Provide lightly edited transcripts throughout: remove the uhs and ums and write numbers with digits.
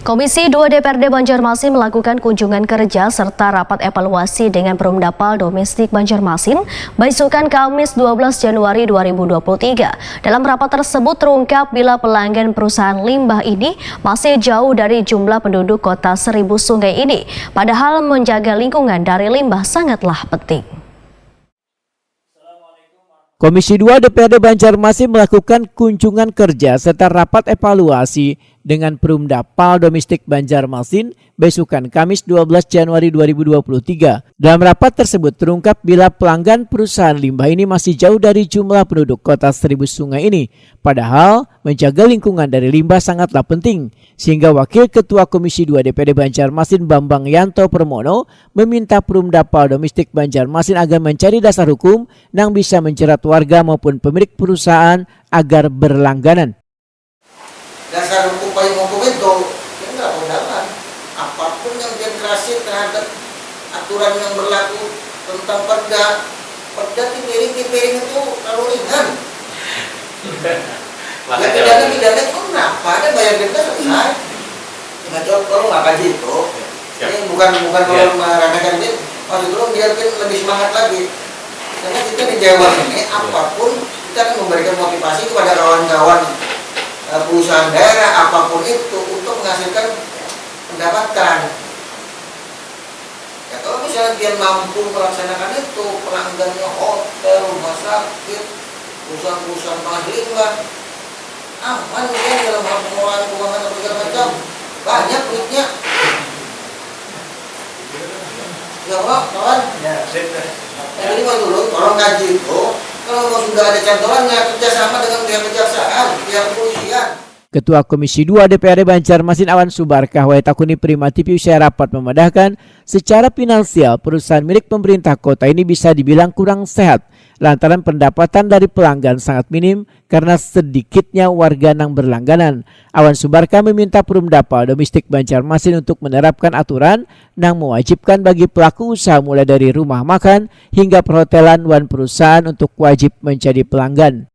Komisi 2 DPRD Banjarmasin melakukan kunjungan kerja serta rapat evaluasi dengan Perumdapal Domestik Banjarmasin besukan Kamis 12 Januari 2023. Dalam rapat tersebut terungkap bila pelanggan perusahaan limbah ini masih jauh dari jumlah penduduk kota Seribu Sungai ini. Padahal menjaga lingkungan dari limbah sangatlah penting. Komisi 2 DPRD Banjarmasin melakukan kunjungan kerja serta rapat evaluasi dengan Perumdapal Domestik Banjarmasin besukan Kamis 12 Januari 2023. Dalam rapat tersebut terungkap bila pelanggan perusahaan limbah ini masih jauh dari jumlah penduduk kota Seribu Sungai ini. Padahal menjaga lingkungan dari limbah sangatlah penting. Sehingga Wakil Ketua Komisi 2 DPRD Banjarmasin Bambang Yanto Permono meminta Perumdapal Domestik Banjarmasin agar mencari dasar hukum yang bisa menjerat warga maupun pemilik perusahaan agar berlangganan. Dasar hukum payung hukum itu nggak undangan. Apapun yang generasi terhadap aturan yang berlaku tentang perda tipiring itu terlalu ringan. Ya pidana itu kenapa ada bayar denda selesai. Kalau nggak kaji itu, ini bukan kalau meremehkan ini, maksud dulu biarkan lebih semangat lagi. Karena kita di Jawa ini apapun kita akan memberikan motivasi kepada kawan-kawan perusahaan daerah apapun itu untuk menghasilkan pendapatan. Ya kalau misalnya dia mampu melaksanakan itu, pelanggannya hotel, rumah sakit, perusahaan-perusahaan penghasil limbah, aman dia dalam hal pengelolaan keuangan atau segala macam, banyak duitnya. Ya kawan. Ya, jadi mau dulu, tolong kaji itu. Kalau sudah ada cantolannya, kerjasama dengan pihak kejaksaan, pihak kepolisian. Ketua Komisi 2 DPRD Banjarmasin Awan Subarkah Waitakuni Prima TV usai rapat memandahkan secara finansial perusahaan milik pemerintah kota ini bisa dibilang kurang sehat lantaran pendapatan dari pelanggan sangat minim karena sedikitnya warga yang berlangganan. Awan Subarkah meminta Perumdapal Domestik Banjarmasin untuk menerapkan aturan yang mewajibkan bagi pelaku usaha mulai dari rumah makan hingga perhotelan dan perusahaan untuk wajib menjadi pelanggan.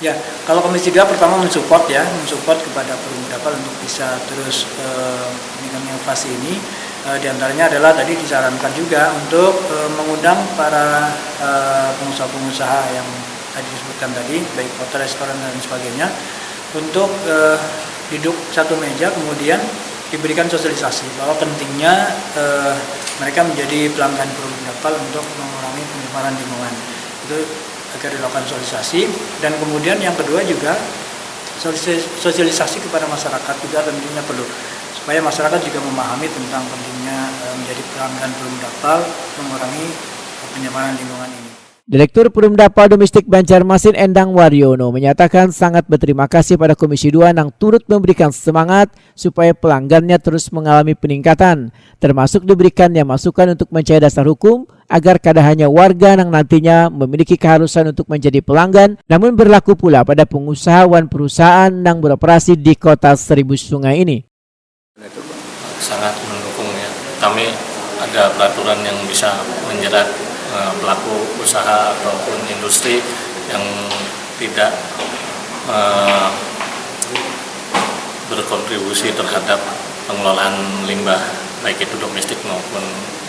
Ya, kalau Komisi 2 pertama mensupport kepada Perumdapal untuk bisa terus menginovasi ini. Di antaranya adalah tadi disarankan juga untuk mengundang para pengusaha-pengusaha yang tadi disebutkan tadi, baik hotel, restoran dan sebagainya, untuk duduk satu meja kemudian diberikan sosialisasi bahwa pentingnya mereka menjadi pelanggan Perumdapal untuk mengurangi pencemaran lingkungan. Itu agar dilakukan sosialisasi, dan kemudian yang kedua juga sosialisasi kepada masyarakat juga tentunya perlu supaya masyarakat juga memahami tentang pentingnya menjadi pelanggan Perumdapal mengurangi pencemaran lingkungan ini. Direktur Perumdapal Domestik Banjarmasin Endang Waryono menyatakan sangat berterima kasih pada Komisi 2 yang turut memberikan semangat supaya pelanggannya terus mengalami peningkatan, termasuk diberikannya masukan untuk mencari dasar hukum agar kada hanya warga yang nantinya memiliki keharusan untuk menjadi pelanggan, namun berlaku pula pada pengusaha dan perusahaan yang beroperasi di kota Seribu Sungai ini. Itu sangat mendukung ya. Kami ada peraturan yang bisa menjerat pelaku usaha ataupun industri yang tidak berkontribusi terhadap pengelolaan limbah baik itu domestik maupun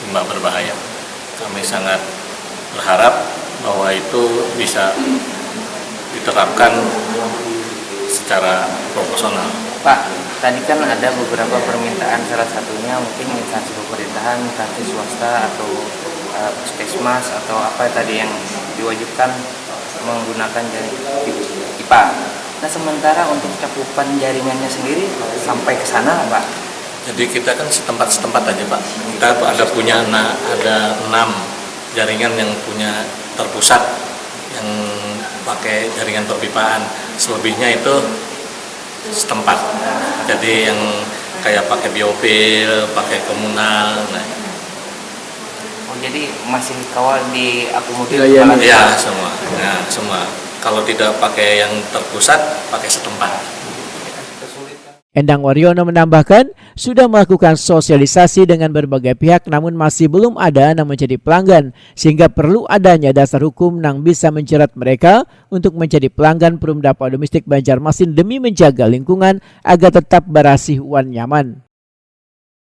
limbah berbahaya. Kami sangat berharap bahwa itu bisa diterapkan secara proporsional. Pak, tadi kan ada beberapa permintaan, salah satunya mungkin instansi pemerintahan, instansi swasta atau puskesmas atau apa tadi yang diwajibkan menggunakan jaringan pipa. Nah, sementara untuk cakupan jaringannya sendiri sampai ke sana, Pak. Jadi kita kan setempat aja, Pak. Kita ada 6 jaringan yang punya terpusat yang pakai jaringan perpipaan. Selebihnya itu setempat. Jadi yang kayak pakai biopil, pakai komunal. Jadi masih kawal diakomodir? Ya, semua. Nah, semua. Kalau tidak pakai yang terpusat, pakai setempat. Endang Waryono menambahkan sudah melakukan sosialisasi dengan berbagai pihak namun masih belum ada yang menjadi pelanggan sehingga perlu adanya dasar hukum yang bisa menjerat mereka untuk menjadi pelanggan Perumdapal Domestik Banjarmasin demi menjaga lingkungan agar tetap bersih dan nyaman.